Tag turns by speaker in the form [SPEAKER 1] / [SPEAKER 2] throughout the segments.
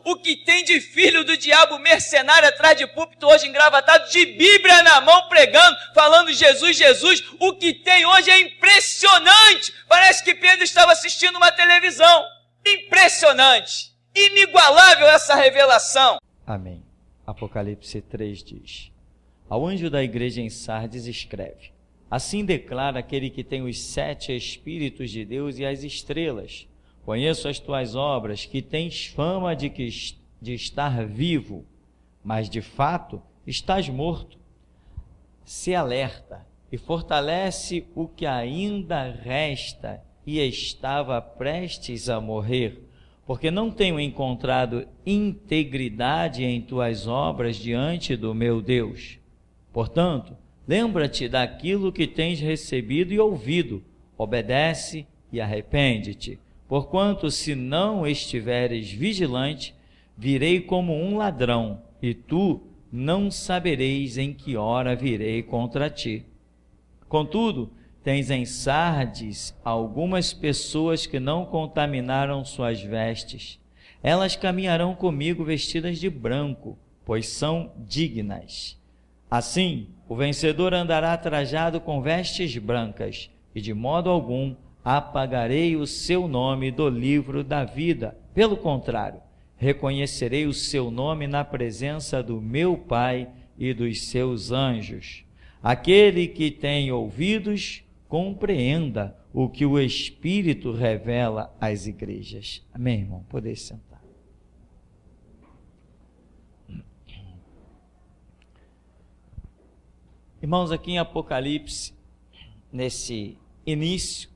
[SPEAKER 1] o que tem de filho do diabo mercenário atrás de púlpito hoje engravatado, de Bíblia na mão pregando, falando Jesus, Jesus, o que tem hoje é impressionante. Parece que Pedro estava assistindo uma televisão. Impressionante, inigualável essa revelação.
[SPEAKER 2] Amém. Apocalipse 3 diz: ao anjo da igreja em Sardes escreve: assim declara aquele que tem os 7 Espíritos de Deus e as estrelas. Conheço as tuas obras, que tens fama de estar vivo, mas de fato estás morto. Se alerta e fortalece o que ainda resta e estava prestes a morrer, porque não tenho encontrado integridade em tuas obras diante do meu Deus. Portanto, lembra-te daquilo que tens recebido e ouvido, obedece e arrepende-te. Porquanto, se não estiveres vigilante, virei como um ladrão, e tu não sabereis em que hora virei contra ti. Contudo, tens em Sardes algumas pessoas que não contaminaram suas vestes. Elas caminharão comigo vestidas de branco, pois são dignas. Assim, o vencedor andará trajado com vestes brancas, e de modo algum apagarei o seu nome do livro da vida. Pelo contrário, reconhecerei o seu nome na presença do meu Pai e dos seus anjos. Aquele que tem ouvidos, compreenda o que o Espírito revela às igrejas. Amém, irmão? Poder sentar. Irmãos, aqui em Apocalipse, nesse início,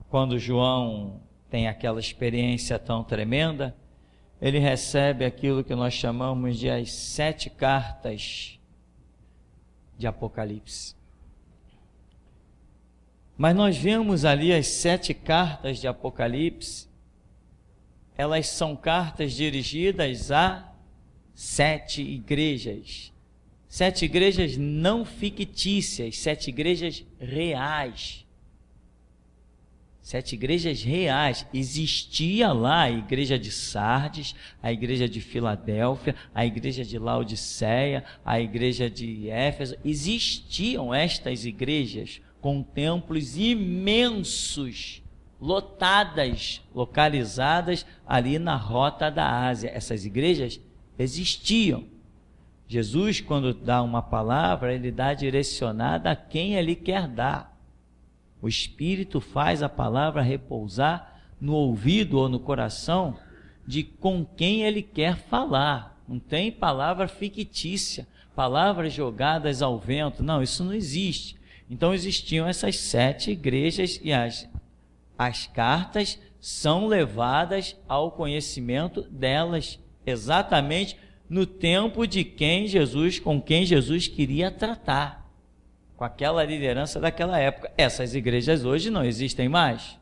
[SPEAKER 2] quando João tem aquela experiência tão tremenda, ele recebe aquilo que nós chamamos de as 7 cartas de Apocalipse. Mas nós vemos ali as 7 cartas de Apocalipse, elas são cartas dirigidas a 7 igrejas. 7 igrejas não fictícias, 7 igrejas reais. 7 igrejas reais. Existia lá a igreja de Sardes, a igreja de Filadélfia, a igreja de Laodiceia, a igreja de Éfeso. Existiam estas igrejas com templos imensos, lotadas, localizadas ali na rota da Ásia. Essas igrejas existiam. Jesus, quando dá uma palavra, ele dá direcionada a quem ele quer dar. O Espírito faz a palavra repousar no ouvido ou no coração de com quem ele quer falar. Não tem palavra fictícia, palavras jogadas ao vento. Não, isso não existe. Então existiam essas 7 igrejas e as cartas são levadas ao conhecimento delas, exatamente no tempo de com quem Jesus queria tratar, com aquela liderança daquela época. Essas igrejas hoje não existem mais.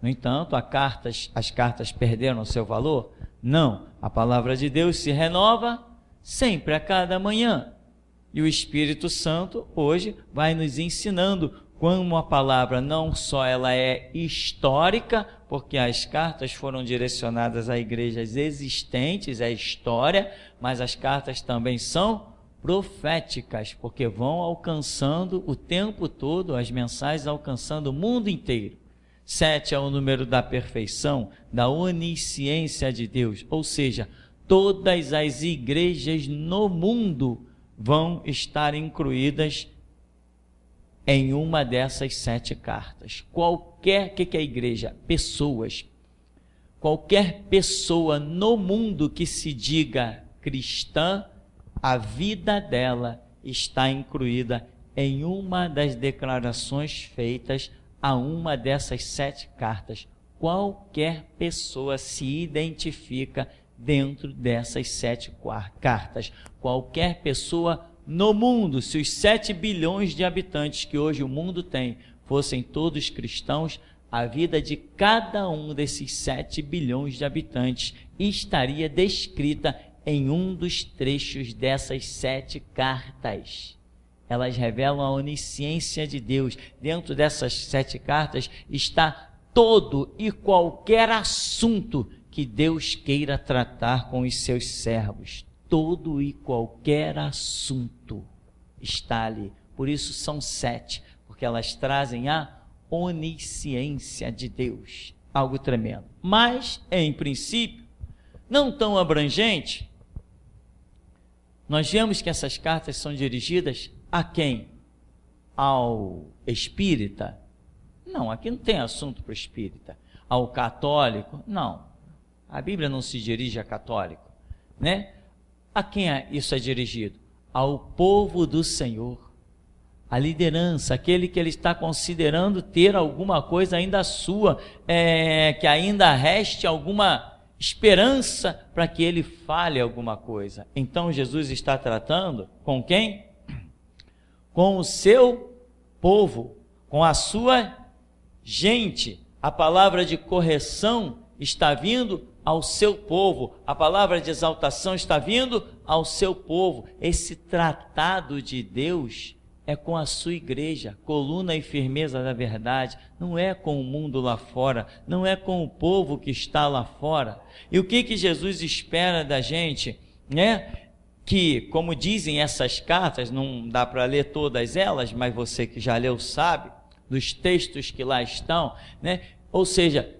[SPEAKER 2] No entanto, as cartas perderam seu valor? Não. A palavra de Deus se renova sempre, a cada manhã. E o Espírito Santo hoje vai nos ensinando como a palavra não só ela é histórica, porque as cartas foram direcionadas a igrejas existentes, é história, mas as cartas também são proféticas, porque vão alcançando o tempo todo, as mensagens alcançando o mundo inteiro. 7 é o número da perfeição, da onisciência de Deus, ou seja, todas as igrejas no mundo vão estar incluídas em uma dessas 7 cartas. Qualquer, que é a igreja? Pessoas. Qualquer pessoa no mundo que se diga cristã, a vida dela está incluída em uma das declarações feitas a uma dessas 7 cartas. Qualquer pessoa se identifica dentro dessas 7 cartas. Qualquer pessoa no mundo, se os 7 bilhões de habitantes que hoje o mundo tem fossem todos cristãos, a vida de cada um desses 7 bilhões de habitantes estaria descrita em um dos trechos dessas 7 cartas. Elas revelam a onisciência de Deus. Dentro dessas 7 cartas está todo e qualquer assunto que Deus queira tratar com os seus servos. Todo e qualquer assunto está ali. Por isso são 7, porque elas trazem a onisciência de Deus. Algo tremendo. Mas, em princípio, não tão abrangente, nós vemos que essas cartas são dirigidas a quem? Ao espírita? Não, aqui não tem assunto para o espírita. Ao católico? Não. A Bíblia não se dirige a católico, né? A quem isso é dirigido? Ao povo do Senhor. A liderança, aquele que ele está considerando ter alguma coisa ainda sua, que ainda reste alguma esperança para que ele fale alguma coisa. Então Jesus está tratando com quem? Com o seu povo, com a sua gente. A palavra de correção está vindo ao seu povo, a palavra de exaltação está vindo ao seu povo. Esse tratado de Deus é com a sua igreja, coluna e firmeza da verdade, não é com o mundo lá fora, não é com o povo que está lá fora. E o que Jesus espera da gente, né? Que, como dizem essas cartas, não dá para ler todas elas, mas você que já leu sabe, dos textos que lá estão, né? Ou seja,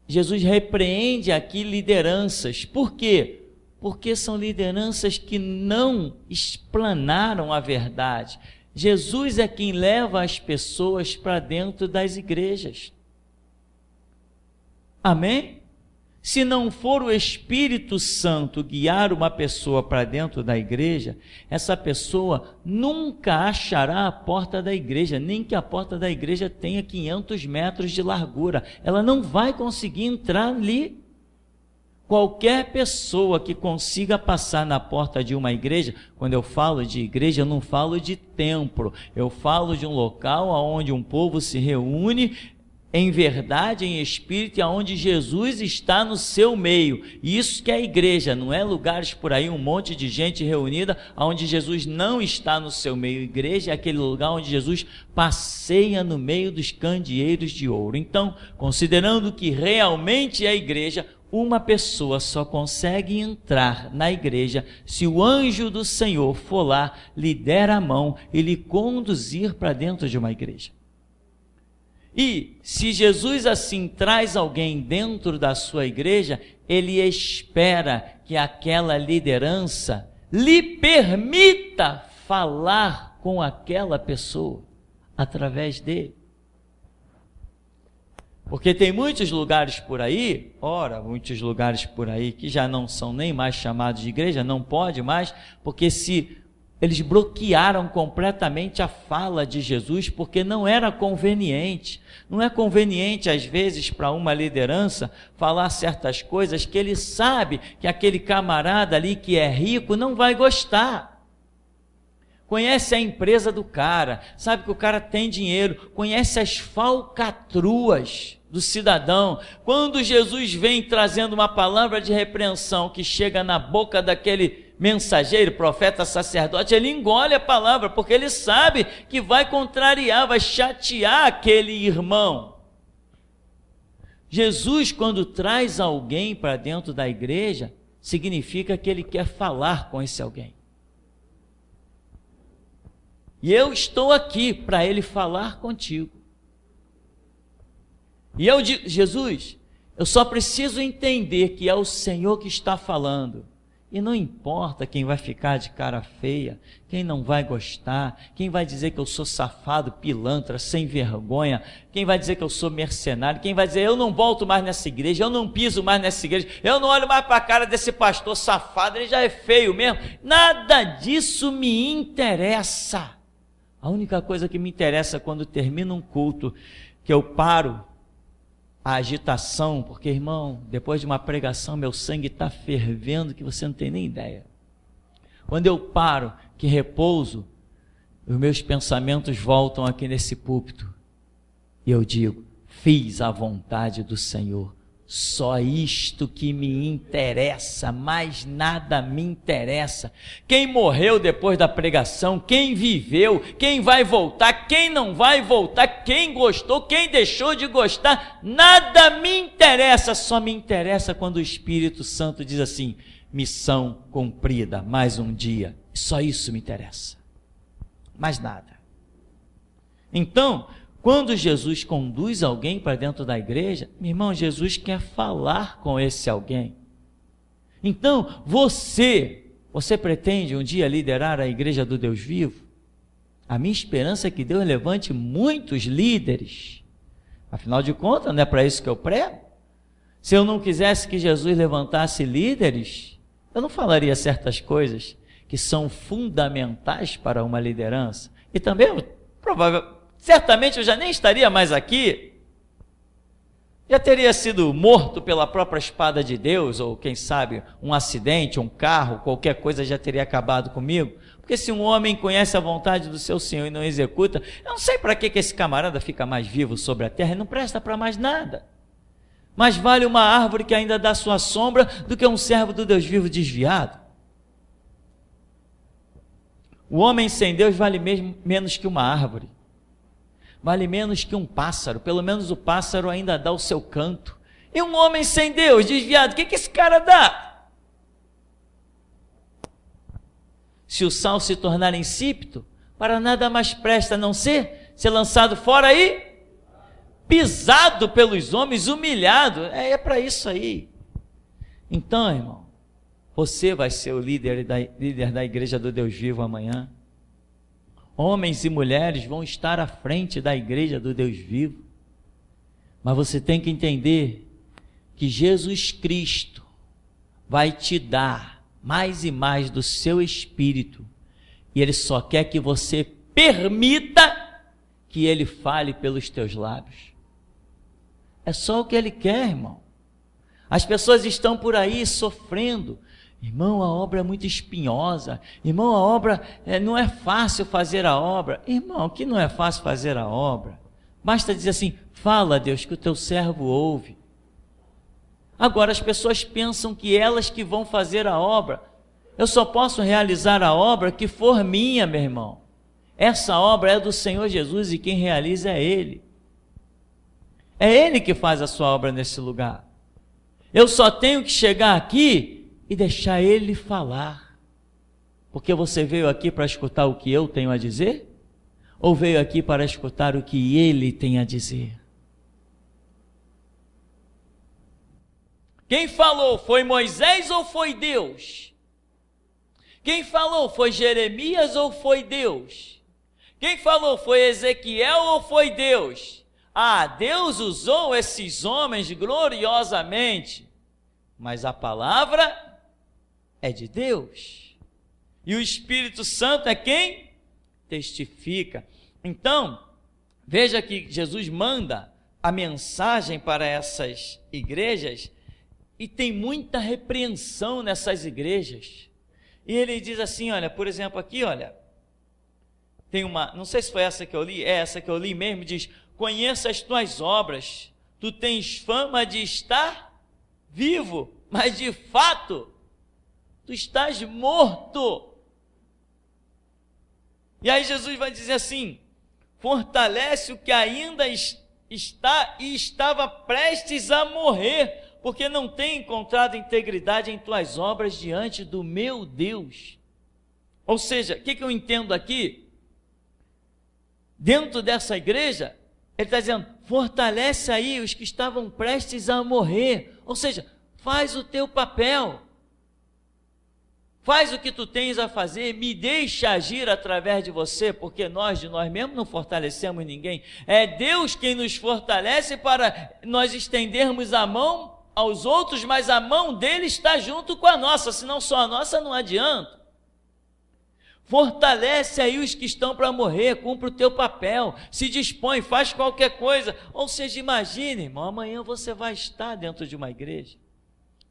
[SPEAKER 2] Jesus repreende aqui lideranças. Por quê? Porque são lideranças que não explanaram a verdade. Jesus é quem leva as pessoas para dentro das igrejas. Amém? Se não for o Espírito Santo guiar uma pessoa para dentro da igreja, essa pessoa nunca achará a porta da igreja, nem que a porta da igreja tenha 500 metros de largura. Ela não vai conseguir entrar ali. Qualquer pessoa que consiga passar na porta de uma igreja, quando eu falo de igreja, eu não falo de templo, eu falo de um local onde um povo se reúne em verdade, em espírito, e onde Jesus está no seu meio. Isso que é a igreja, não é lugares por aí, um monte de gente reunida, onde Jesus não está no seu meio. Igreja é aquele lugar onde Jesus passeia no meio dos candeeiros de ouro. Então, considerando que realmente é a igreja, uma pessoa só consegue entrar na igreja se o anjo do Senhor for lá, lhe der a mão e lhe conduzir para dentro de uma igreja. E se Jesus assim traz alguém dentro da sua igreja, ele espera que aquela liderança lhe permita falar com aquela pessoa através dele. Porque tem muitos lugares por aí, muitos lugares por aí que já não são nem mais chamados de igreja, não pode mais, porque eles bloquearam completamente a fala de Jesus, porque não era conveniente. Não é conveniente, às vezes, para uma liderança falar certas coisas que ele sabe que aquele camarada ali que é rico não vai gostar. Conhece a empresa do cara, sabe que o cara tem dinheiro, conhece as falcatruas do cidadão. Quando Jesus vem trazendo uma palavra de repreensão que chega na boca daquele mensageiro, profeta, sacerdote, ele engole a palavra, porque ele sabe que vai contrariar, vai chatear aquele irmão. Jesus, quando traz alguém para dentro da igreja, significa que ele quer falar com esse alguém. E eu estou aqui para ele falar contigo. E eu digo, Jesus, eu só preciso entender que é o Senhor que está falando. E não importa quem vai ficar de cara feia, quem não vai gostar, quem vai dizer que eu sou safado, pilantra, sem vergonha, quem vai dizer que eu sou mercenário, quem vai dizer eu não volto mais nessa igreja, eu não piso mais nessa igreja, eu não olho mais para a cara desse pastor safado, ele já é feio mesmo. Nada disso me interessa. A única coisa que me interessa é quando termina um culto, que eu paro a agitação, porque, irmão, depois de uma pregação, meu sangue está fervendo, que você não tem nem ideia. Quando eu paro, que repouso, os meus pensamentos voltam aqui nesse púlpito, e eu digo, fiz a vontade do Senhor, Só isto que me interessa, mais nada me interessa. Quem morreu depois da pregação, quem viveu, quem vai voltar, quem não vai voltar, quem gostou, quem deixou de gostar, nada me interessa. Só me interessa quando o Espírito Santo diz assim: missão cumprida, mais um dia. Só isso me interessa, mais nada. Então, quando Jesus conduz alguém para dentro da igreja, meu irmão, Jesus quer falar com esse alguém. Então, você pretende um dia liderar a igreja do Deus vivo? A minha esperança é que Deus levante muitos líderes. Afinal de contas, não é para isso que eu prego? Se eu não quisesse que Jesus levantasse líderes, eu não falaria certas coisas que são fundamentais para uma liderança. E também, certamente eu já nem estaria mais aqui, já teria sido morto pela própria espada de Deus, ou quem sabe um acidente, um carro, qualquer coisa já teria acabado comigo, porque se um homem conhece a vontade do seu Senhor e não executa, eu não sei para que esse camarada fica mais vivo sobre a terra, e não presta para mais nada. Mais vale uma árvore que ainda dá sua sombra do que um servo do Deus vivo desviado. O homem sem Deus vale menos que uma árvore. Vale menos que um pássaro, pelo menos o pássaro ainda dá o seu canto. E um homem sem Deus, desviado, o que esse cara dá? Se o sal se tornar insípido, para nada mais presta a não ser lançado fora aí, pisado pelos homens, humilhado. É para isso aí. Então, irmão, você vai ser o líder da igreja do Deus vivo amanhã. Homens e mulheres vão estar à frente da igreja do Deus vivo. Mas você tem que entender que Jesus Cristo vai te dar mais e mais do seu espírito. E Ele só quer que você permita que Ele fale pelos teus lábios. É só o que Ele quer, irmão. As pessoas estão por aí sofrendo. Irmão, a obra é muito espinhosa. Irmão, a obra não é fácil fazer a obra. Irmão, que não é fácil fazer a obra? Basta dizer assim: fala, Deus, que o teu servo ouve. Agora as pessoas pensam que elas que vão fazer a obra. Eu só posso realizar a obra que for minha, meu irmão. Essa obra é do Senhor Jesus e quem realiza é Ele. É Ele que faz a sua obra nesse lugar. Eu só tenho que chegar aqui e deixar Ele falar. Porque você veio aqui para escutar o que eu tenho a dizer? Ou veio aqui para escutar o que Ele tem a dizer? Quem falou, foi Moisés ou foi Deus? Quem falou, foi Jeremias ou foi Deus? Quem falou, foi Ezequiel ou foi Deus? Ah, Deus usou esses homens gloriosamente, mas a palavra é de Deus, e o Espírito Santo é quem testifica. Então, veja que Jesus manda a mensagem para essas igrejas, e tem muita repreensão nessas igrejas, e ele diz assim, olha, por exemplo aqui, olha, tem uma, não sei se foi essa que eu li, é essa que eu li mesmo, diz: conheça as tuas obras, tu tens fama de estar vivo, mas de fato tu estás morto. E aí Jesus vai dizer assim: fortalece o que ainda está e estava prestes a morrer, porque não tem encontrado integridade em tuas obras diante do meu Deus. Ou seja, o que eu entendo aqui? Dentro dessa igreja, ele está dizendo: fortalece aí os que estavam prestes a morrer. Ou seja, faz o teu papel. Faz o que tu tens a fazer, me deixa agir através de você, porque nós de nós mesmos não fortalecemos ninguém. É Deus quem nos fortalece para nós estendermos a mão aos outros, mas a mão dele está junto com a nossa, senão só a nossa não adianta. Fortalece aí os que estão para morrer, cumpre o teu papel, se dispõe, faz qualquer coisa. Ou seja, imagine, irmão, amanhã você vai estar dentro de uma igreja.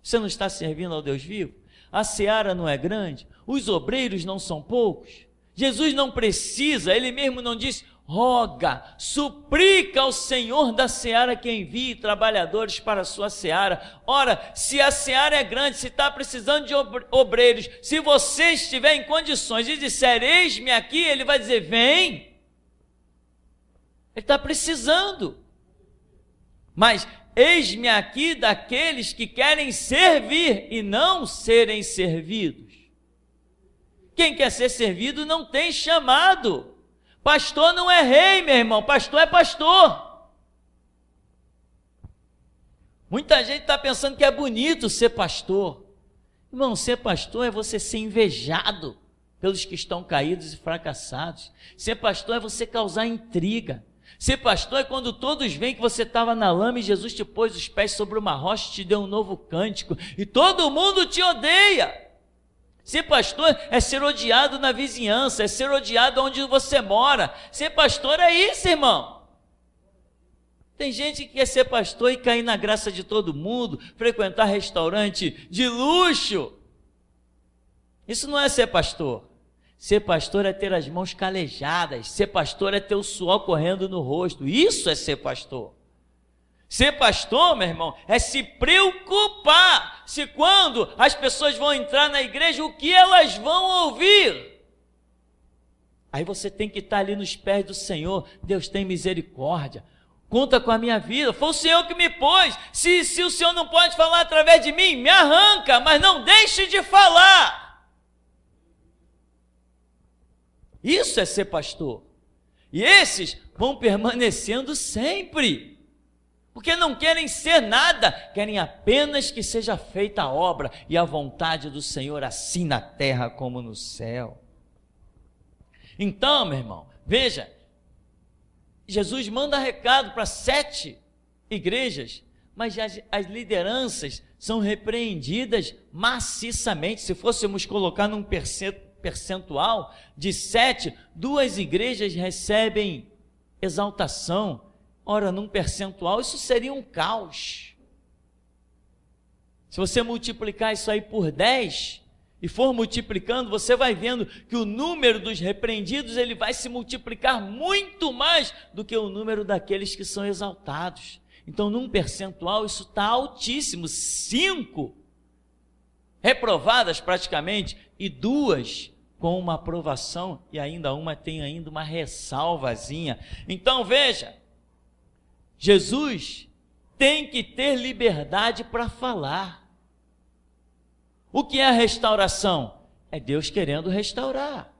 [SPEAKER 2] Você não está servindo ao Deus vivo? A seara não é grande, os obreiros não são poucos. Jesus não precisa, ele mesmo não disse: roga, suplica ao Senhor da seara que envie trabalhadores para a sua seara. Ora, se a seara é grande, se está precisando de obreiros, se você estiver em condições de disser, eis-me aqui, ele vai dizer, vem. Ele está precisando. Mas eis-me aqui daqueles que querem servir e não serem servidos. Quem quer ser servido não tem chamado. Pastor não é rei, meu irmão, pastor é pastor. Muita gente está pensando que é bonito ser pastor. Irmão, ser pastor é você ser invejado pelos que estão caídos e fracassados. Ser pastor é você causar intriga. Ser pastor é quando todos veem que você estava na lama e Jesus te pôs os pés sobre uma rocha e te deu um novo cântico. E todo mundo te odeia. Ser pastor é ser odiado na vizinhança, é ser odiado onde você mora. Ser pastor é isso, irmão. Tem gente que quer ser pastor e cair na graça de todo mundo, frequentar restaurante de luxo. Isso não é ser pastor. Ser pastor é ter as mãos calejadas. Ser pastor é ter o suor correndo no rosto. Isso é ser pastor. Ser pastor, meu irmão, é se preocupar se quando as pessoas vão entrar na igreja, o que elas vão ouvir. Aí você tem que estar ali nos pés do Senhor. Deus tem misericórdia. Conta com a minha vida. Foi o Senhor que me pôs. Se o Senhor não pode falar através de mim, me arranca, mas não deixe de falar. Isso é ser pastor. E esses vão permanecendo sempre. Porque não querem ser nada, querem apenas que seja feita a obra e a vontade do Senhor, assim na terra como no céu. Então, meu irmão, veja, Jesus manda recado para 7 igrejas, mas as lideranças são repreendidas maciçamente. Se fôssemos colocar num percentual de 7, 2 igrejas recebem exaltação. Ora, num percentual, isso seria um caos. Se você multiplicar isso aí por 10 e for multiplicando, você vai vendo que o número dos repreendidos ele vai se multiplicar muito mais do que o número daqueles que são exaltados. Então, num percentual, isso está altíssimo. 5 reprovadas praticamente e 2 com uma aprovação e ainda uma tem ainda uma ressalvazinha. Então, veja, Jesus tem que ter liberdade para falar. O que é a restauração? É Deus querendo restaurar.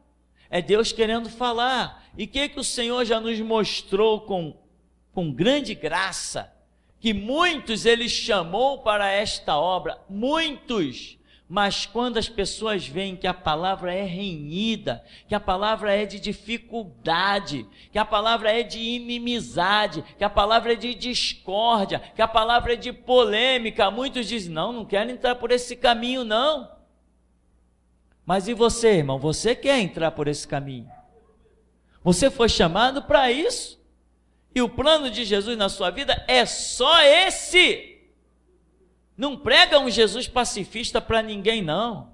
[SPEAKER 2] É Deus querendo falar. E o que o Senhor já nos mostrou com grande graça? Que muitos Ele chamou para esta obra. Muitos. Mas quando as pessoas veem que a palavra é renhida, que a palavra é de dificuldade, que a palavra é de inimizade, que a palavra é de discórdia, que a palavra é de polêmica, muitos dizem, não quero entrar por esse caminho não. Mas e você, irmão? Você quer entrar por esse caminho? Você foi chamado para isso? E o plano de Jesus na sua vida é só esse. Não prega um Jesus pacifista para ninguém, não.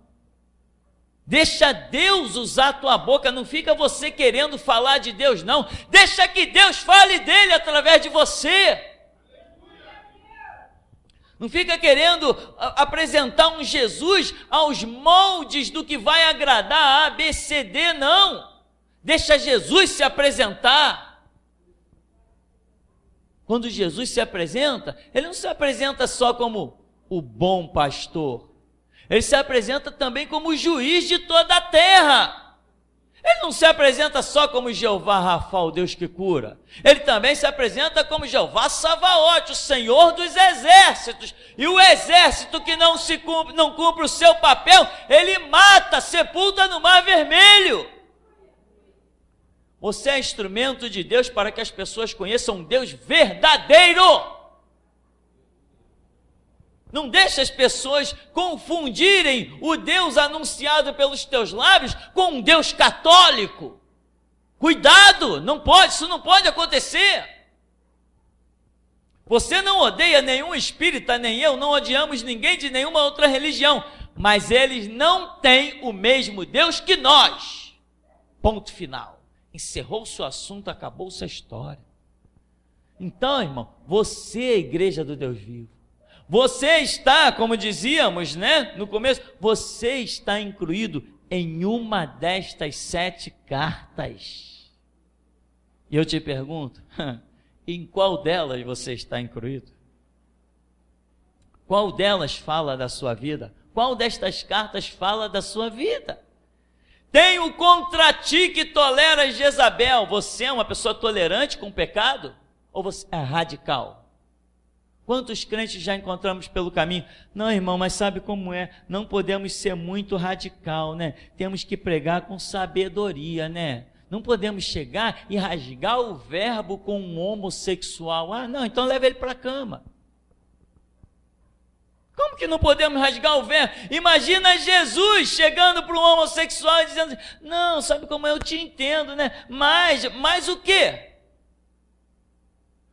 [SPEAKER 2] Deixa Deus usar a tua boca, não fica você querendo falar de Deus, não. Deixa que Deus fale dele através de você. Não fica querendo apresentar um Jesus aos moldes do que vai agradar a ABCD, não. Deixa Jesus se apresentar. Quando Jesus se apresenta, ele não se apresenta só como o bom pastor, ele se apresenta também como o juiz de toda a terra. Ele não se apresenta só como Jeová Rafa, o Deus que cura, ele também se apresenta como Jeová Savaote, o Senhor dos exércitos, e o exército que não cumpre o seu papel, ele mata, sepulta no Mar Vermelho. Você é instrumento de Deus para que as pessoas conheçam um Deus verdadeiro. Não deixe as pessoas confundirem o Deus anunciado pelos teus lábios com um Deus católico. Cuidado, não pode, isso não pode acontecer. Você não odeia nenhum espírita, nem eu, não odiamos ninguém de nenhuma outra religião, mas eles não têm o mesmo Deus que nós. Ponto final. Encerrou-se o assunto, acabou-se a história. Então, irmão, você é a igreja do Deus vivo. Você está, como dizíamos, né, no começo, você está incluído em uma destas 7 cartas. E eu te pergunto, em qual delas você está incluído? Qual delas fala da sua vida? Qual destas cartas fala da sua vida? Tenho contra ti que toleras Jezabel. Você é uma pessoa tolerante com o pecado? Ou você é radical? Quantos crentes já encontramos pelo caminho? Não, irmão, mas sabe como é? Não podemos ser muito radical, né? Temos que pregar com sabedoria, né? Não podemos chegar e rasgar o verbo com um homossexual. Ah, não, então leva ele para a cama. Como que não podemos rasgar o verbo? Imagina Jesus chegando para um homossexual e dizendo, não, sabe como é? Eu te entendo, né? Mas o quê?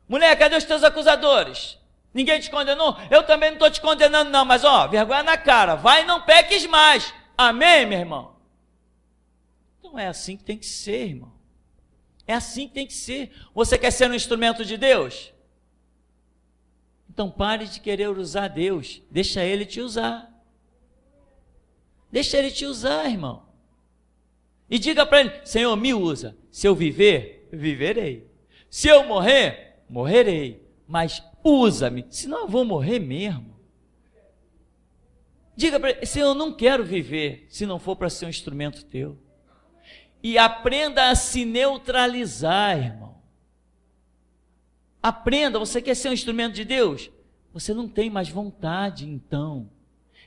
[SPEAKER 2] Mulher, cadê os teus acusadores? Ninguém te condenou? Eu também não estou te condenando não, mas vergonha na cara, vai e não peques mais. Amém, meu irmão? Então é assim que tem que ser, irmão. É assim que tem que ser. Você quer ser um instrumento de Deus? Então pare de querer usar Deus, deixa Ele te usar. Deixa Ele te usar, irmão. E diga para Ele, Senhor, me usa. Se eu viver, viverei. Se eu morrer, morrerei. Mas usa-me, senão eu vou morrer mesmo. Diga para Ele, Senhor, eu não quero viver se não for para ser um instrumento teu. E aprenda a se neutralizar, irmão. Aprenda, você quer ser um instrumento de Deus? Você não tem mais vontade, então.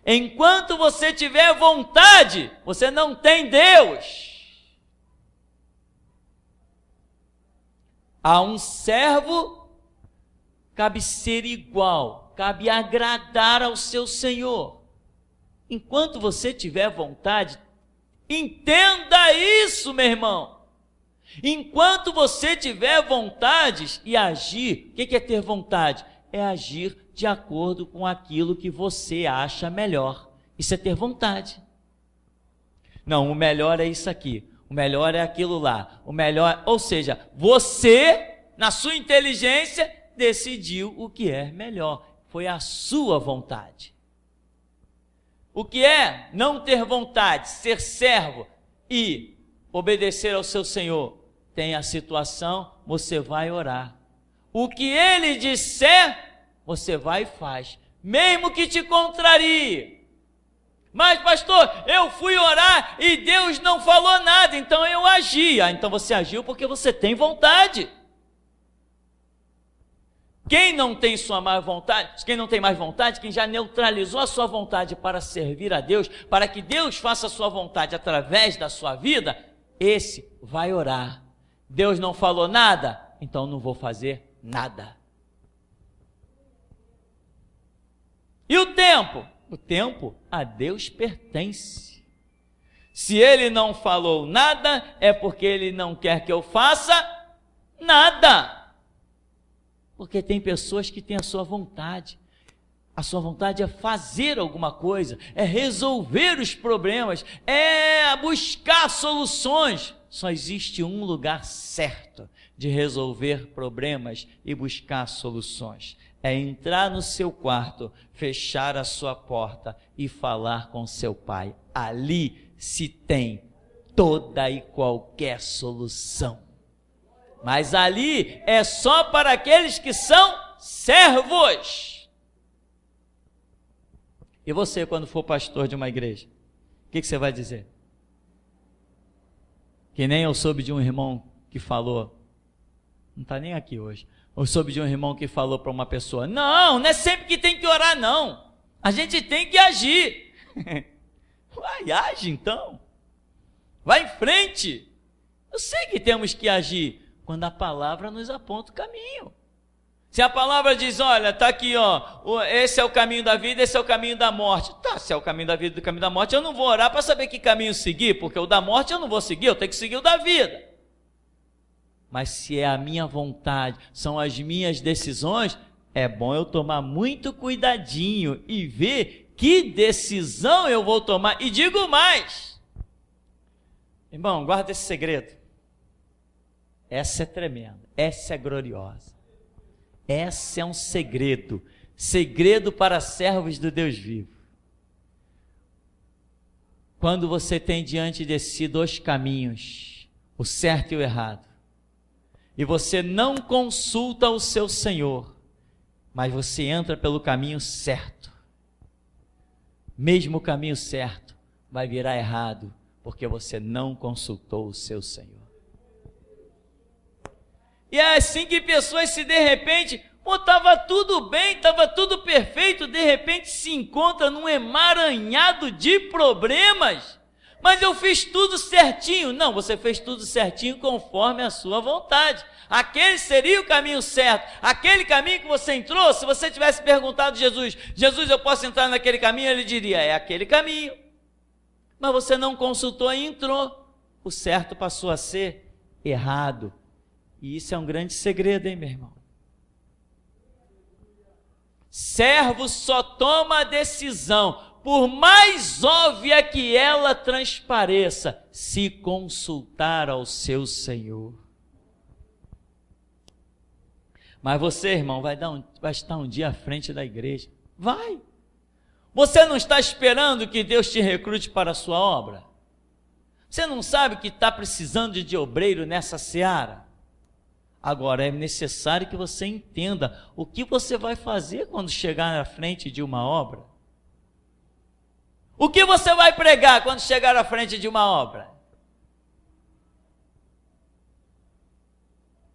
[SPEAKER 2] Enquanto você tiver vontade, você não tem Deus. A um servo cabe ser igual, cabe agradar ao seu Senhor. Enquanto você tiver vontade, entenda isso, meu irmão. Enquanto você tiver vontades e agir, o que é ter vontade? É agir de acordo com aquilo que você acha melhor. Isso é ter vontade. Não, o melhor é isso aqui, o melhor é aquilo lá, o melhor, ou seja, você, na sua inteligência, decidiu o que é melhor, foi a sua vontade. O que é não ter vontade, ser servo e obedecer ao seu Senhor? Tem a situação, você vai orar. O que Ele disser, você vai e faz, mesmo que te contrarie. Mas pastor, eu fui orar e Deus não falou nada, então eu agi. Então você agiu porque você tem vontade. Quem não tem mais vontade, quem já neutralizou a sua vontade para servir a Deus, para que Deus faça a sua vontade através da sua vida, esse vai orar. Deus não falou nada, então não vou fazer nada. E o tempo? O tempo a Deus pertence. Se Ele não falou nada, é porque Ele não quer que eu faça nada. Porque tem pessoas que têm a sua vontade. A sua vontade é fazer alguma coisa, é resolver os problemas, é buscar soluções. Só existe um lugar certo de resolver problemas e buscar soluções. É entrar no seu quarto, fechar a sua porta e falar com seu pai. Ali se tem toda e qualquer solução. Mas ali é só para aqueles que são servos. E você, quando for pastor de uma igreja, o que você vai dizer? Que nem eu soube de um irmão que falou, não está nem aqui hoje, eu soube de um irmão que falou para uma pessoa, não é sempre que tem que orar não, a gente tem que agir. Vai, age então, vai em frente. Eu sei que temos que agir, quando a palavra nos aponta o caminho. Se a palavra diz, olha, está aqui, esse é o caminho da vida, esse é o caminho da morte. Tá, se é o caminho da vida e o caminho da morte, eu não vou orar para saber que caminho seguir, porque o da morte eu não vou seguir, eu tenho que seguir o da vida. Mas se é a minha vontade, são as minhas decisões, é bom eu tomar muito cuidadinho e ver que decisão eu vou tomar. E digo mais, irmão, guarda esse segredo. Essa é tremenda, essa é gloriosa. Essa é um segredo, segredo para servos do Deus vivo. Quando você tem diante de si dois caminhos, o certo e o errado, e você não consulta o seu Senhor, mas você entra pelo caminho certo, mesmo o caminho certo vai virar errado, porque você não consultou o seu Senhor. E é assim que pessoas se de repente, estava tudo bem, estava tudo perfeito, de repente se encontra num emaranhado de problemas. Mas eu fiz tudo certinho. Não, você fez tudo certinho conforme a sua vontade. Aquele seria o caminho certo. Aquele caminho que você entrou, se você tivesse perguntado a Jesus, Jesus, eu posso entrar naquele caminho? Ele diria, é aquele caminho. Mas você não consultou e entrou. O certo passou a ser errado. E isso é um grande segredo, hein, meu irmão? Servo só toma a decisão, por mais óbvia que ela transpareça, se consultar ao seu Senhor. Mas você, irmão, vai estar um dia à frente da igreja. Vai! Você não está esperando que Deus te recrute para a sua obra? Você não sabe que está precisando de obreiro nessa seara? Agora, é necessário que você entenda o que você vai fazer quando chegar na frente de uma obra. O que você vai pregar quando chegar à frente de uma obra?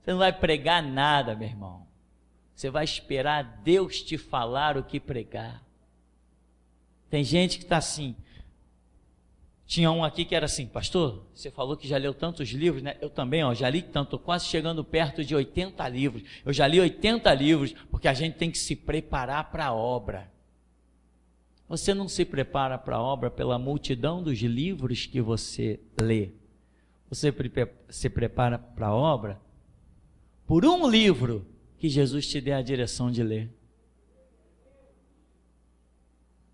[SPEAKER 2] Você não vai pregar nada, meu irmão. Você vai esperar Deus te falar o que pregar. Tem gente que está assim. Tinha um aqui que era assim, pastor, você falou que já leu tantos livros, né? Eu também, já li tanto, quase chegando perto de 80 livros. Eu já li 80 livros, porque a gente tem que se preparar para a obra. Você não se prepara para a obra pela multidão dos livros que você lê. Você se prepara para a obra por um livro que Jesus te dê a direção de ler.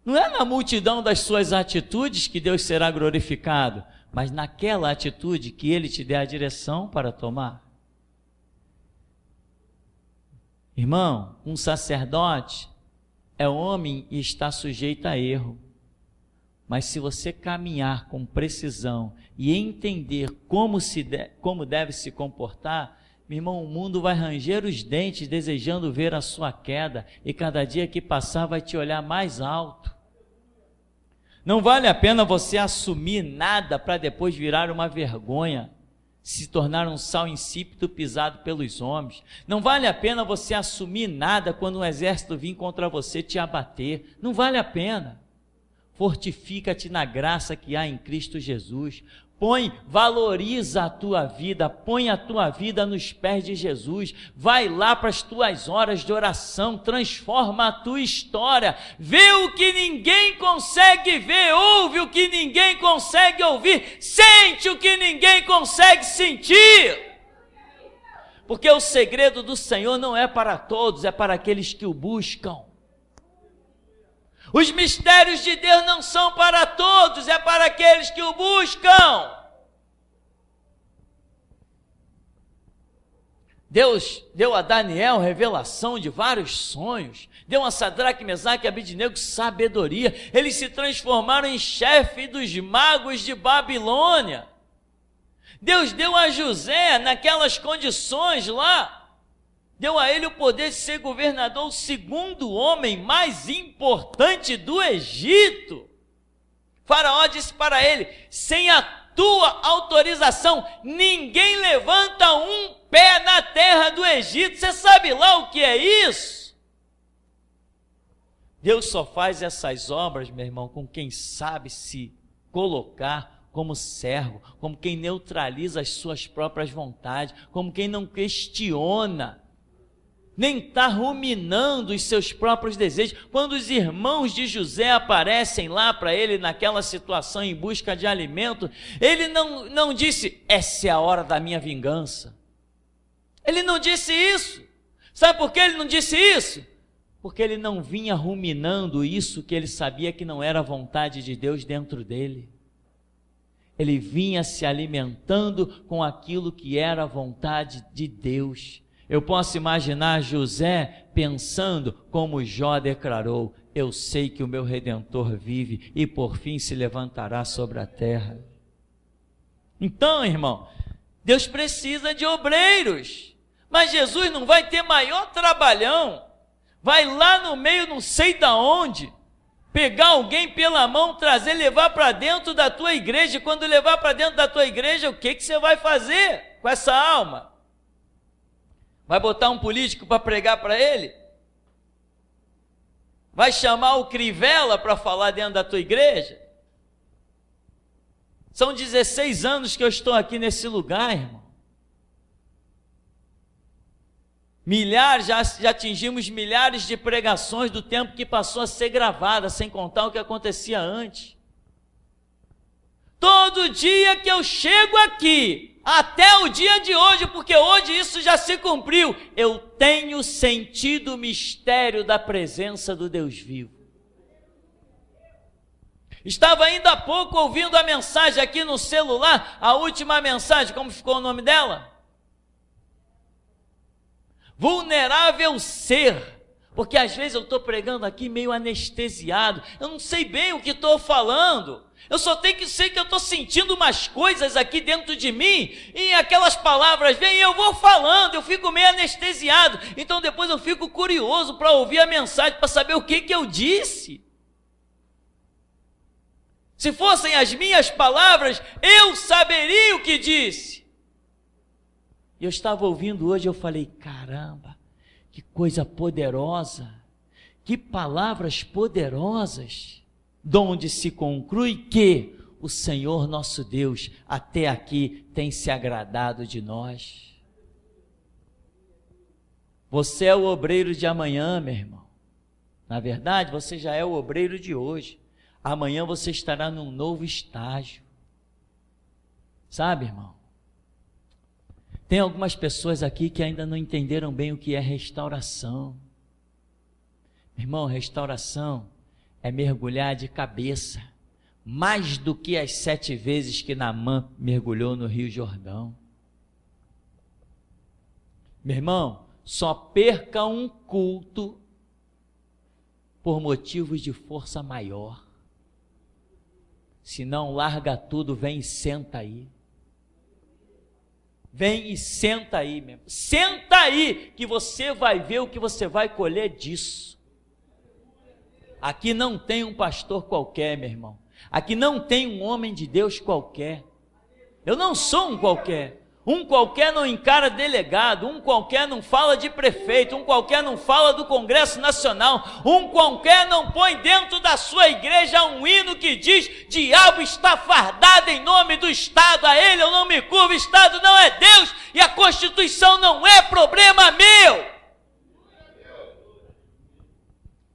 [SPEAKER 2] Não é na multidão das suas atitudes que Deus será glorificado, mas naquela atitude que Ele te dê a direção para tomar. Irmão, um sacerdote é homem e está sujeito a erro. Mas se você caminhar com precisão e entender como deve se comportar, meu irmão, o mundo vai ranger os dentes desejando ver a sua queda, e cada dia que passar vai te olhar mais alto. Não vale a pena você assumir nada para depois virar uma vergonha, se tornar um sal insípido pisado pelos homens. Não vale a pena você assumir nada quando um exército vir contra você te abater. Não vale a pena. Fortifica-te na graça que há em Cristo Jesus. Valoriza a tua vida, põe a tua vida nos pés de Jesus, vai lá para as tuas horas de oração, transforma a tua história, vê o que ninguém consegue ver, ouve o que ninguém consegue ouvir, sente o que ninguém consegue sentir, porque o segredo do Senhor não é para todos, é para aqueles que o buscam. Os mistérios de Deus não são para todos, é para aqueles que o buscam. Deus deu a Daniel revelação de vários sonhos, deu a Sadraque, Mesaque e Abednego sabedoria. Eles se transformaram em chefe dos magos de Babilônia. Deus deu a José, naquelas condições lá, deu a ele o poder de ser governador, o segundo homem mais importante do Egito. Faraó disse para ele: sem a tua autorização, ninguém levanta um pé na terra do Egito. Você sabe lá o que é isso? Deus só faz essas obras, meu irmão, com quem sabe se colocar como servo, como quem neutraliza as suas próprias vontades, como quem não questiona, nem está ruminando os seus próprios desejos. Quando os irmãos de José aparecem lá para ele naquela situação em busca de alimento, ele não disse: essa é a hora da minha vingança. Ele não disse isso. Sabe por que ele não disse isso? Porque ele não vinha ruminando isso que ele sabia que não era a vontade de Deus dentro dele. Ele vinha se alimentando com aquilo que era a vontade de Deus. Eu posso imaginar José pensando como Jó declarou: eu sei que o meu Redentor vive e por fim se levantará sobre a terra. Então, irmão, Deus precisa de obreiros, mas Jesus não vai ter maior trabalhão, vai lá no meio, não sei da onde, pegar alguém pela mão, trazer, levar para dentro da tua igreja. E quando levar para dentro da tua igreja, o que você vai fazer com essa alma? Vai botar um político para pregar para ele? Vai chamar o Crivella para falar dentro da tua igreja? São 16 anos que eu estou aqui nesse lugar, irmão. Já atingimos milhares de pregações do tempo que passou a ser gravada, sem contar o que acontecia antes. Todo dia que eu chego aqui, até o dia de hoje, porque hoje isso já se cumpriu, eu tenho sentido o mistério da presença do Deus vivo. Estava ainda há pouco ouvindo a mensagem aqui no celular, a última mensagem, como ficou o nome dela? Vulnerável ser, porque às vezes eu estou pregando aqui meio anestesiado, eu não sei bem o que estou falando, eu só tenho que sei que eu estou sentindo umas coisas aqui dentro de mim, e aquelas palavras vêm e eu vou falando, eu fico meio anestesiado, então depois eu fico curioso para ouvir a mensagem, para saber o que eu disse. Se fossem as minhas palavras, eu saberia o que disse. E eu estava ouvindo hoje, eu falei: caramba, que coisa poderosa, que palavras poderosas, donde se conclui que o Senhor nosso Deus até aqui tem se agradado de nós. Você é o obreiro de amanhã, meu irmão. Na verdade, você já é o obreiro de hoje. Amanhã você estará num novo estágio. Sabe, irmão? Tem algumas pessoas aqui que ainda não entenderam bem o que é restauração. Irmão, restauração é mergulhar de cabeça, mais do que as 7 vezes que Naamã mergulhou no Rio Jordão. Meu irmão, só perca um culto por motivos de força maior. Se não, larga tudo, vem e senta aí. Vem e senta aí mesmo. Senta aí, que você vai ver o que você vai colher disso. Aqui não tem um pastor qualquer, meu irmão. Aqui não tem um homem de Deus qualquer. Eu não sou um qualquer. Um qualquer não encara delegado, um qualquer não fala de prefeito, um qualquer não fala do Congresso Nacional, um qualquer não põe dentro da sua igreja um hino que diz: diabo está fardado em nome do Estado, a ele eu não me curvo, o Estado não é Deus e a Constituição não é problema meu.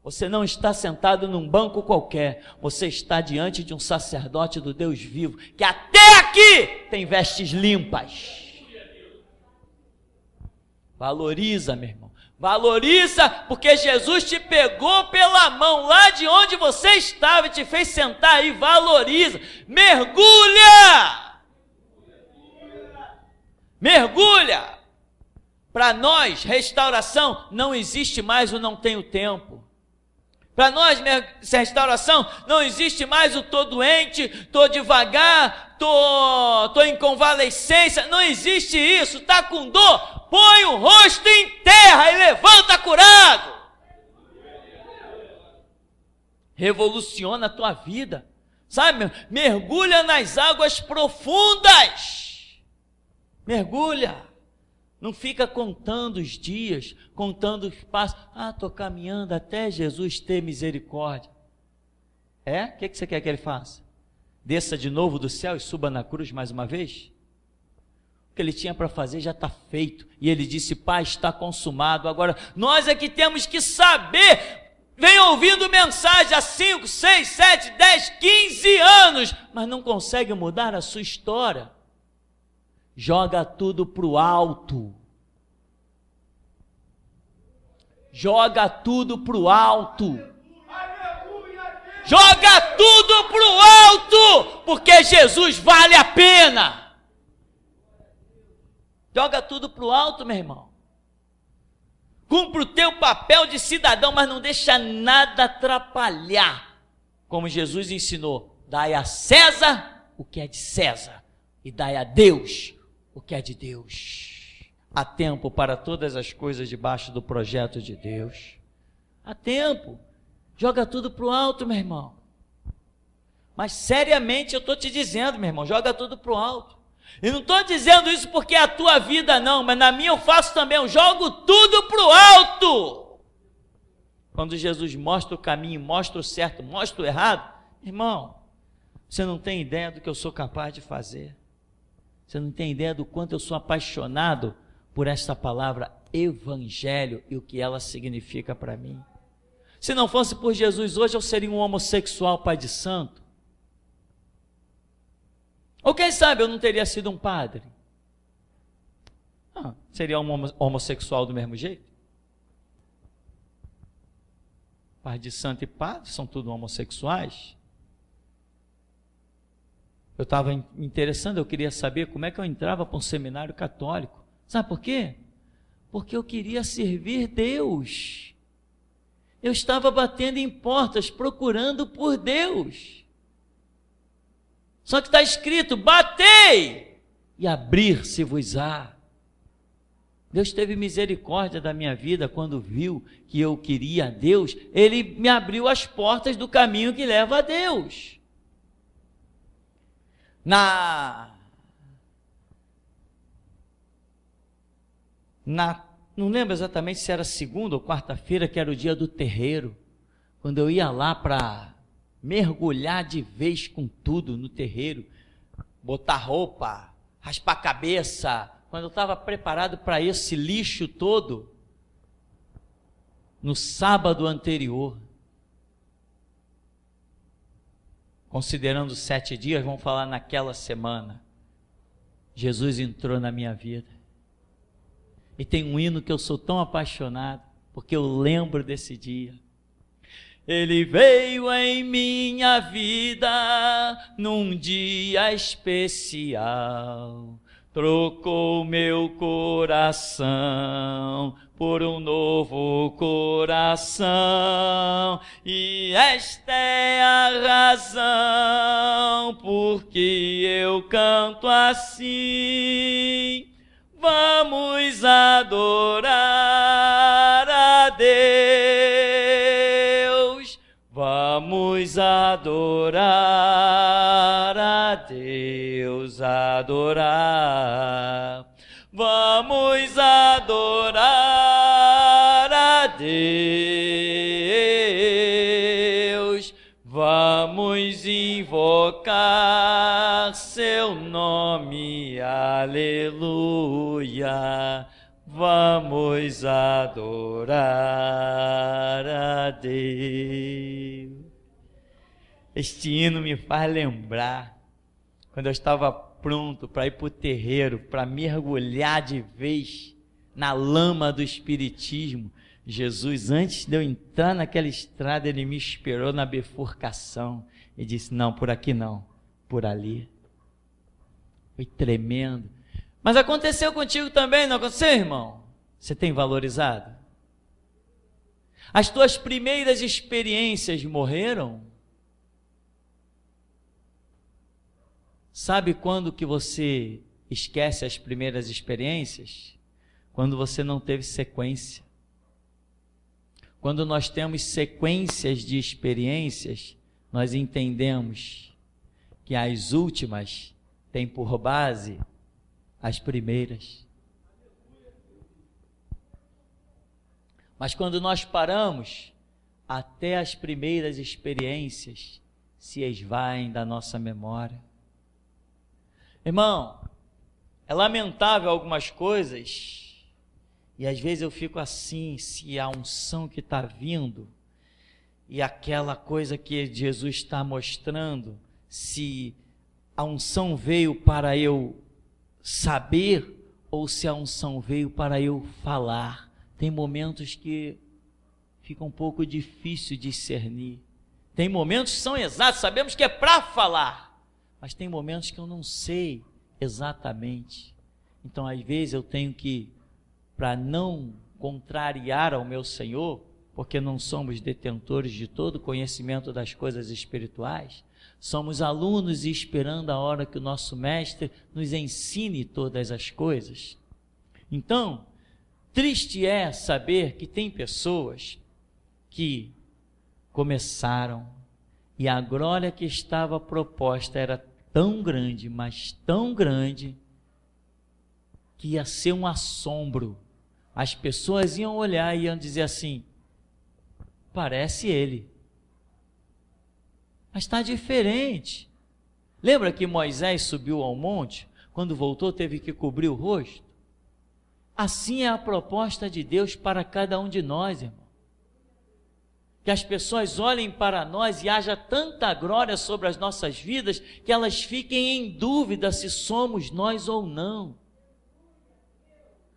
[SPEAKER 2] Você não está sentado num banco qualquer, você está diante de um sacerdote do Deus vivo, que até aqui tem vestes limpas. Valoriza, meu irmão, valoriza, porque Jesus te pegou pela mão lá de onde você estava e te fez sentar aí. Valoriza, mergulha, mergulha. Para nós, restauração, não existe mais o não tenho tempo. Para nós, restauração, não existe mais o estou doente, estou devagar, estou em convalescência, não existe isso. Está com dor, põe o rosto em terra e levanta curado. Revoluciona a tua vida, sabe? Mergulha nas águas profundas, mergulha. Não fica contando os dias, contando os passos. Estou caminhando até Jesus ter misericórdia. O que você quer que ele faça? Desça de novo do céu e suba na cruz mais uma vez? O que ele tinha para fazer já está feito. E ele disse: Pai, está consumado. Agora, nós é que temos que saber. Vem ouvindo mensagem há 5, 6, 7, 10, 15 anos, mas não consegue mudar a sua história. Joga tudo para o alto. Joga tudo para o alto. Joga tudo para o alto, porque Jesus vale a pena. Joga tudo para o alto, meu irmão. Cumpre o teu papel de cidadão, mas não deixa nada atrapalhar. Como Jesus ensinou, dai a César o que é de César e dai a Deus o que é de Deus. Há tempo para todas as coisas debaixo do projeto de Deus. Há tempo. Joga tudo para o alto, meu irmão. Mas seriamente eu estou te dizendo, meu irmão, joga tudo para o alto. E não estou dizendo isso porque é a tua vida não, mas na minha eu faço também, eu jogo tudo para o alto. Quando Jesus mostra o caminho, mostra o certo, mostra o errado, irmão, você não tem ideia do que eu sou capaz de fazer. Você não tem ideia do quanto eu sou apaixonado por esta palavra evangelho e o que ela significa para mim. Se não fosse por Jesus hoje, eu seria um homossexual pai de santo. Ou quem sabe eu não teria sido um padre? Seria um homossexual do mesmo jeito? Pai de santo e padre são tudo homossexuais. Eu estava me interessando, eu queria saber como é que eu entrava para um seminário católico. Sabe por quê? Porque eu queria servir Deus. Eu estava batendo em portas, procurando por Deus. Só que está escrito, batei e abrir-se-vos-á. Deus teve misericórdia da minha vida quando viu que eu queria a Deus. Ele me abriu as portas do caminho que leva a Deus. Não lembro exatamente se era segunda ou quarta-feira, que era o dia do terreiro, quando eu ia lá para mergulhar de vez com tudo no terreiro, botar roupa, raspar a cabeça, quando eu estava preparado para esse lixo todo, no sábado anterior, considerando 7 dias, vamos falar naquela semana, Jesus entrou na minha vida. E tem um hino que eu sou tão apaixonado, porque eu lembro desse dia. Ele veio em minha vida num dia especial, trocou meu coração por um novo coração, e esta é a razão porque eu canto assim. Vamos adorar a Deus, vamos adorar a Deus, adorar, vamos adorar a Deus, vamos invocar seu nome, aleluia, vamos adorar a Deus. Este hino me faz lembrar quando eu estava pronto para ir para o terreiro, para mergulhar de vez na lama do espiritismo. Jesus, antes de eu entrar naquela estrada, ele me esperou na bifurcação e disse, não, por aqui não, por ali. Foi tremendo. Mas aconteceu contigo também, não aconteceu, irmão? Você tem valorizado? As tuas primeiras experiências morreram? Sabe quando que você esquece as primeiras experiências? Quando você não teve sequência. Quando nós temos sequências de experiências, nós entendemos que as últimas têm por base as primeiras. Mas quando nós paramos, até as primeiras experiências se esvaem da nossa memória. Irmão, é lamentável algumas coisas, e às vezes eu fico assim, se a unção que está vindo, e aquela coisa que Jesus está mostrando, se a unção veio para eu saber, ou se a unção veio para eu falar. Tem momentos que fica um pouco difícil discernir. Tem momentos que são exatos, sabemos que é para falar, mas tem momentos que eu não sei exatamente. Então, às vezes, eu tenho que, para não contrariar ao meu Senhor, porque não somos detentores de todo o conhecimento das coisas espirituais, somos alunos e esperando a hora que o nosso mestre nos ensine todas as coisas. Então, triste é saber que tem pessoas que começaram e a glória que estava proposta era tão grande, mas tão grande, que ia ser um assombro. As pessoas iam olhar e iam dizer assim: parece ele, mas está diferente. Lembra que Moisés subiu ao monte, quando voltou teve que cobrir o rosto? Assim é a proposta de Deus para cada um de nós, irmão. Que as pessoas olhem para nós e haja tanta glória sobre as nossas vidas, que elas fiquem em dúvida se somos nós ou não.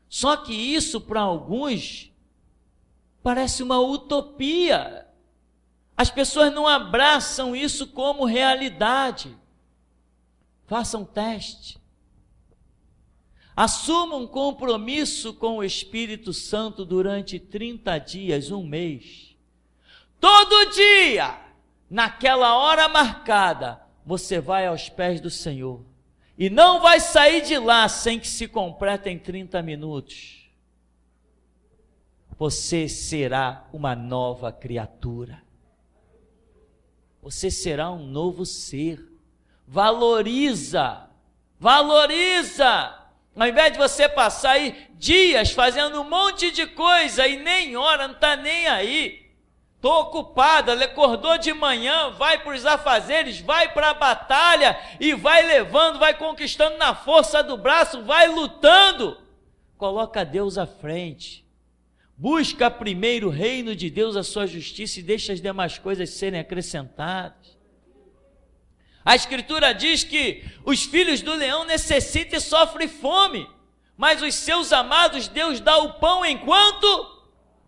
[SPEAKER 2] Só que isso para alguns parece uma utopia. As pessoas não abraçam isso como realidade. Façam um teste. Assuma um compromisso com o Espírito Santo durante 30 dias, um mês. Todo dia, naquela hora marcada, você vai aos pés do Senhor. E não vai sair de lá sem que se completem 30 minutos. Você será uma nova criatura. Você será um novo ser. Valoriza. Ao invés de você passar aí dias fazendo um monte de coisa e nem ora, não está nem aí. Estou ocupada, acordou de manhã, vai para os afazeres, vai para a batalha e vai levando, vai conquistando na força do braço, vai lutando. Coloca Deus à frente. Busca primeiro o reino de Deus, a sua justiça, e deixa as demais coisas serem acrescentadas. A Escritura diz que os filhos do leão necessitam e sofrem fome, mas os seus amados Deus dá o pão enquanto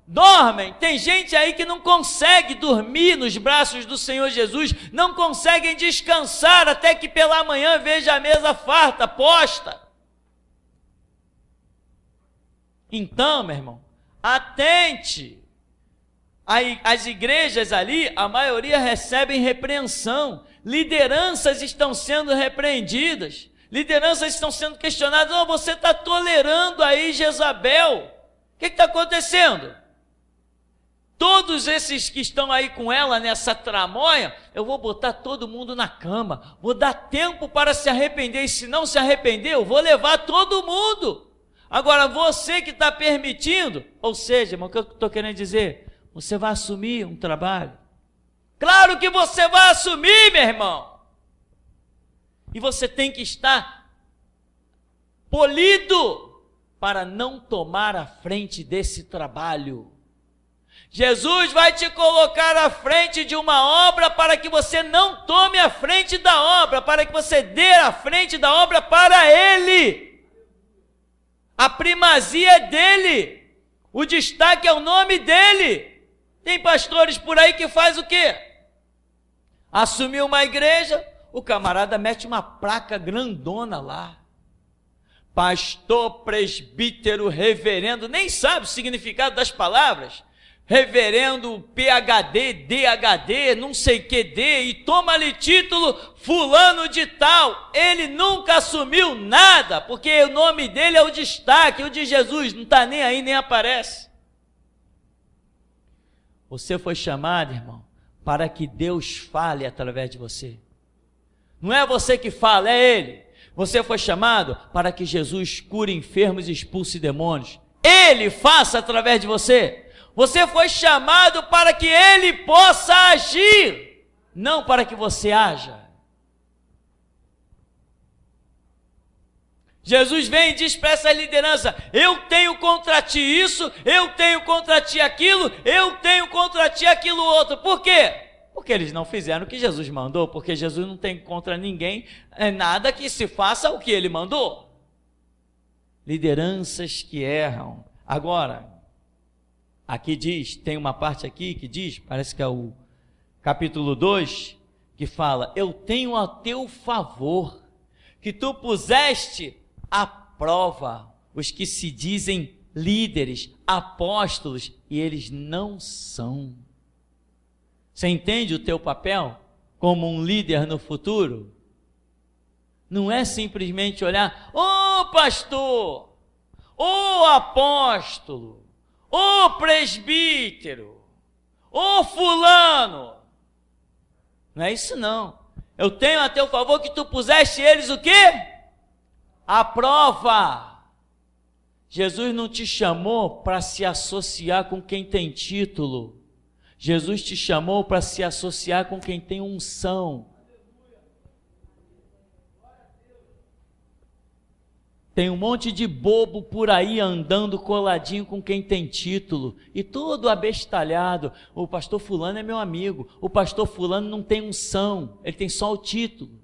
[SPEAKER 2] dormem. Tem gente aí que não consegue dormir nos braços do Senhor Jesus, não conseguem descansar até que pela manhã veja a mesa farta, posta. Então, meu irmão, atente. As igrejas ali, a maioria recebem repreensão, lideranças estão sendo repreendidas, lideranças estão sendo questionadas. Não, você está tolerando aí Jezabel, o que está acontecendo? Todos esses que estão aí com ela nessa tramóia, eu vou botar todo mundo na cama, vou dar tempo para se arrepender, e se não se arrepender, eu vou levar todo mundo. Agora, você que está permitindo, ou seja, irmão, o que eu estou querendo dizer? Você vai assumir um trabalho? Claro que você vai assumir, meu irmão. E você tem que estar polido para não tomar a frente desse trabalho. Jesus vai te colocar à frente de uma obra para que você não tome a frente da obra, para que você dê a frente da obra para Ele. A primazia é dele, o destaque é o nome dele. Tem pastores por aí que faz o quê? Assumiu uma igreja, o camarada mete uma placa grandona lá. Pastor, presbítero, reverendo, nem sabe o significado das palavras. Reverendo, PhD, DHD, não sei que D, e toma-lhe título fulano de tal. Ele nunca assumiu nada, porque o nome dele é o destaque, o de Jesus não está nem aí, nem aparece. Você foi chamado, irmão, para que Deus fale através de você. Não é você que fala, é Ele. Você foi chamado para que Jesus cure enfermos e expulse demônios. Ele faça através de você. Você foi chamado para que Ele possa agir, não para que você haja. Jesus vem e diz para essa liderança: eu tenho contra ti isso, eu tenho contra ti aquilo, eu tenho contra ti aquilo outro. Por quê? Porque eles não fizeram o que Jesus mandou, porque Jesus não tem contra ninguém nada que se faça o que Ele mandou. Lideranças que erram. Agora, aqui diz, tem uma parte aqui que diz, parece que é o capítulo 2, que fala: eu tenho a teu favor, que tu puseste à prova os que se dizem líderes, apóstolos, e eles não são. Você entende o teu papel como um líder no futuro? Não é simplesmente olhar: ô pastor, ô apóstolo, ô presbítero, ô fulano. Não é isso não. Eu tenho a teu favor que tu puseste eles o quê? À prova. Jesus não te chamou para se associar com quem tem título. Jesus te chamou para se associar com quem tem unção. Tem um monte de bobo por aí andando coladinho com quem tem título e todo abestalhado. O pastor fulano é meu amigo. O pastor fulano não tem unção, ele tem só o título.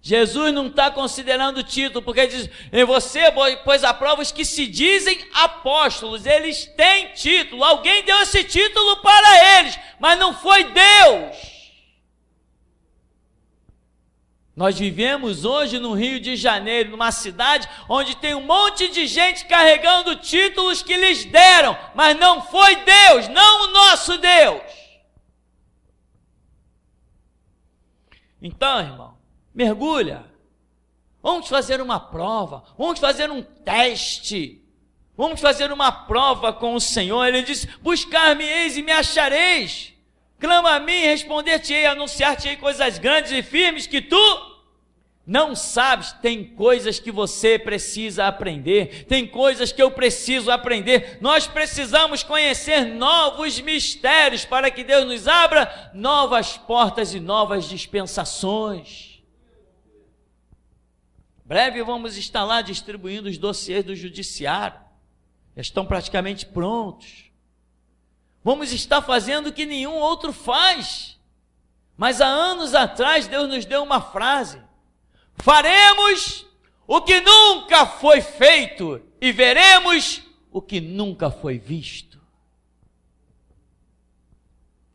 [SPEAKER 2] Jesus não está considerando o título, porque ele diz: em você pôs à prova os que se dizem apóstolos. Eles têm título, alguém deu esse título para eles, mas não foi Deus. Nós vivemos hoje no Rio de Janeiro, numa cidade onde tem um monte de gente carregando títulos que lhes deram, mas não foi Deus, não o nosso Deus. Então, irmão, mergulha. Vamos fazer uma prova, vamos fazer um teste, vamos fazer uma prova com o Senhor. Ele diz: buscar-me-eis e me achareis. Clama a mim, responder-te-ei, anunciar-te-ei coisas grandes e firmes que tu não sabes. Tem coisas que você precisa aprender, tem coisas que eu preciso aprender. Nós precisamos conhecer novos mistérios para que Deus nos abra novas portas e novas dispensações. Breve vamos estar lá distribuindo os dossiês do judiciário, já estão praticamente prontos. Vamos estar fazendo o que nenhum outro faz. Mas há anos atrás Deus nos deu uma frase: faremos o que nunca foi feito e veremos o que nunca foi visto.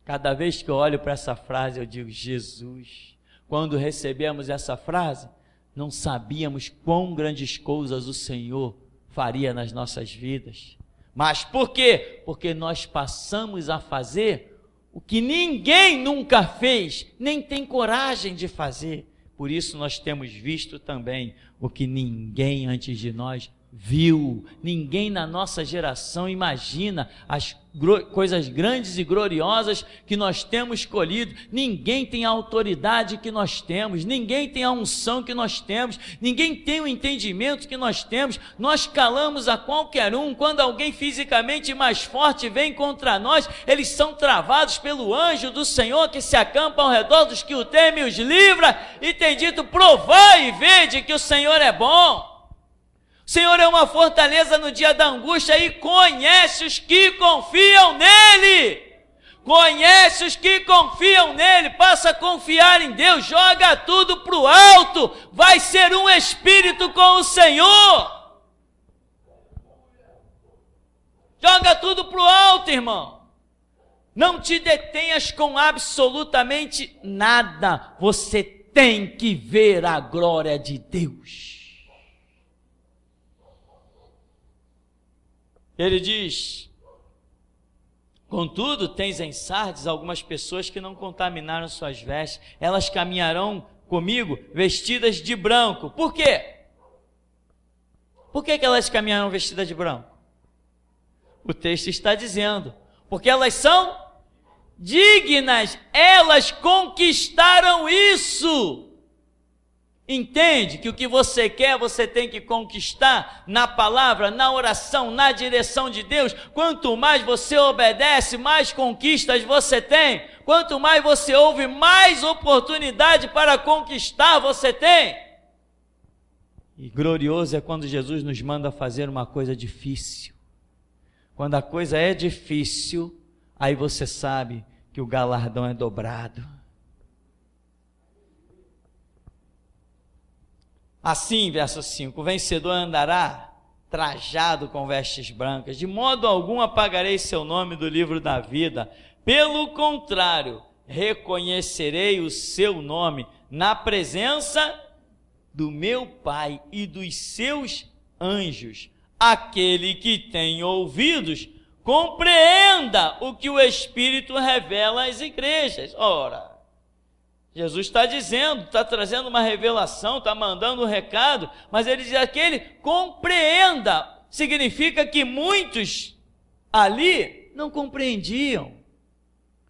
[SPEAKER 2] Cada vez que eu olho para essa frase eu digo: Jesus. Quando recebemos essa frase, não sabíamos quão grandes coisas o Senhor faria nas nossas vidas. Mas por quê? Porque nós passamos a fazer o que ninguém nunca fez, nem tem coragem de fazer. Por isso nós temos visto também o que ninguém antes de nós viu. Ninguém na nossa geração imagina as coisas grandes e gloriosas que nós temos colhido. Ninguém tem a autoridade que nós temos, ninguém tem a unção que nós temos, ninguém tem o entendimento que nós temos. Nós calamos a qualquer um. Quando alguém fisicamente mais forte vem contra nós, eles são travados pelo anjo do Senhor que se acampa ao redor dos que o temem e os livra, e tem dito: provai e vede que o Senhor é bom. O Senhor é uma fortaleza no dia da angústia e conhece os que confiam nele. Conhece os que confiam nele. Passa a confiar em Deus. Joga tudo para o alto. Vai ser um espírito com o Senhor. Joga tudo para o alto, irmão. Não te detenhas com absolutamente nada. Você tem que ver a glória de Deus. Ele diz: contudo, tens em Sardes algumas pessoas que não contaminaram suas vestes. Elas caminharão comigo vestidas de branco. Por quê? Por que elas caminharão vestidas de branco? O texto está dizendo: porque elas são dignas. Elas conquistaram isso. Entende que o que você quer, você tem que conquistar na palavra, na oração, na direção de Deus. Quanto mais você obedece, mais conquistas você tem. Quanto mais você ouve, mais oportunidade para conquistar você tem. E glorioso é quando Jesus nos manda fazer uma coisa difícil. Quando a coisa é difícil, aí você sabe que o galardão é dobrado. Assim, verso 5, o vencedor andará trajado com vestes brancas, de modo algum apagarei seu nome do livro da vida. Pelo contrário, reconhecerei o seu nome na presença do meu Pai e dos seus anjos. Aquele que tem ouvidos, compreenda o que o Espírito revela às igrejas. Ora, Jesus está dizendo, está trazendo uma revelação, está mandando um recado, mas ele diz aquele, compreenda. Significa que muitos ali não compreendiam.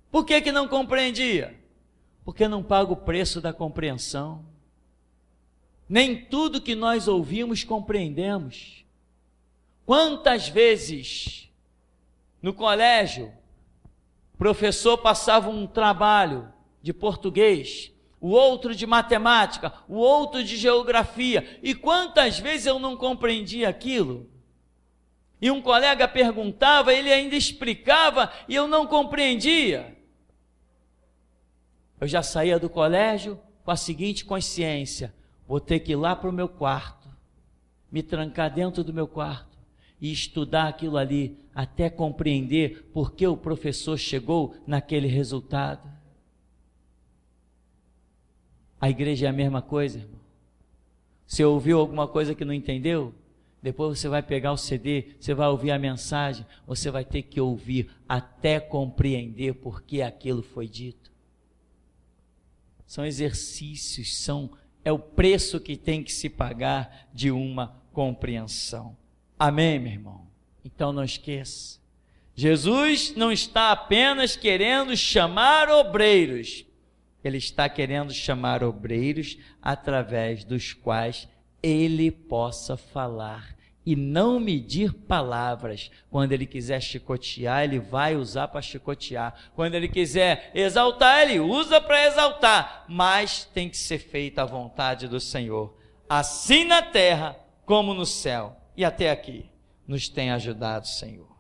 [SPEAKER 2] Por que não compreendia? Porque não paga o preço da compreensão. Nem tudo que nós ouvimos compreendemos. Quantas vezes no colégio o professor passava um trabalho de português, o outro de matemática, o outro de geografia, e quantas vezes eu não compreendia aquilo? E um colega perguntava, ele ainda explicava e eu não compreendia. Eu já saía do colégio com a seguinte consciência: vou ter que ir lá para o meu quarto, me trancar dentro do meu quarto e estudar aquilo ali até compreender por que o professor chegou naquele resultado. A igreja é a mesma coisa, irmão. Você ouviu alguma coisa que não entendeu? Depois você vai pegar o CD, você vai ouvir a mensagem, você vai ter que ouvir até compreender por que aquilo foi dito. São exercícios, é o preço que tem que se pagar de uma compreensão. Amém, meu irmão? Então não esqueça, Jesus não está apenas querendo chamar obreiros, Ele está querendo chamar obreiros através dos quais Ele possa falar e não medir palavras. Quando Ele quiser chicotear, Ele vai usar para chicotear. Quando Ele quiser exaltar, Ele usa para exaltar. Mas tem que ser feita a vontade do Senhor, assim na terra como no céu. E até aqui nos tem ajudado, Senhor.